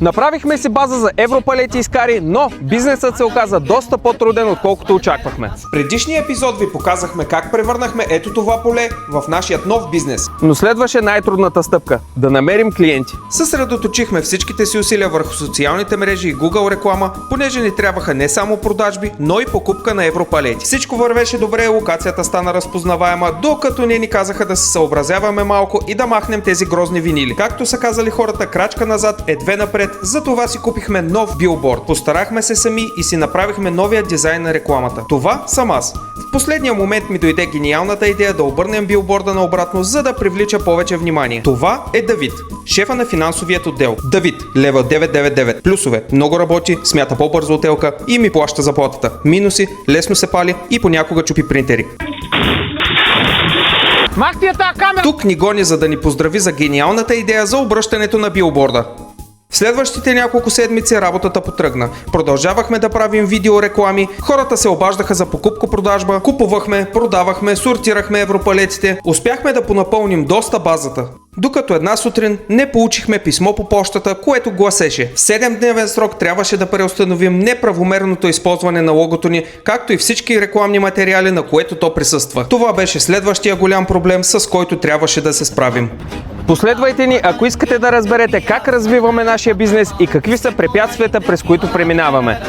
Направихме си база за европалети и скари, но бизнесът се оказа доста по-труден, отколкото очаквахме. В предишния епизод ви показахме как превърнахме ето това поле в нашия нов бизнес. Но следваше най-трудната стъпка – да намерим клиенти. Съсредоточихме всичките си усилия върху социалните мрежи и Google реклама, понеже ни трябваха не само продажби, но и покупка на европалети. Всичко вървеше добре, локацията стана разпознаваема, докато не ни казаха да се съобразяваме малко и да махнем тези грозни винили. Както са казали хората, крачка назад е две напред, затова си купихме нов билборд. Постарахме се сами и си направихме новия дизайн на рекламата. Това съм аз. В последния момент ми дойде гениалната идея да обърнем билборда наобратно, за да привлича повече внимание. Това е Давид, шефа на финансовият отдел. Давид, левел 999, плюсове, много работи, смята по-бързо от Елка и ми плаща заплатата. Минуси, лесно се пали и понякога чупи принтери. Тук ни гони, за да ни поздрави за гениалната идея за обръщането на билборда. В следващите няколко седмици работата потръгна. Продължавахме да правим видеореклами, хората се обаждаха за покупко-продажба, купувахме, продавахме, сортирахме европалетите, успяхме да понапълним доста базата. Докато една сутрин не получихме писмо по почтата, което гласеше: в 7-дневен срок трябваше да преустановим неправомерното използване на логото ни, както и всички рекламни материали, на което то присъства. Това беше следващия голям проблем, с който трябваше да се справим. Последвайте ни, ако искате да разберете как развиваме нашия бизнес и какви са препятствията, през които преминаваме.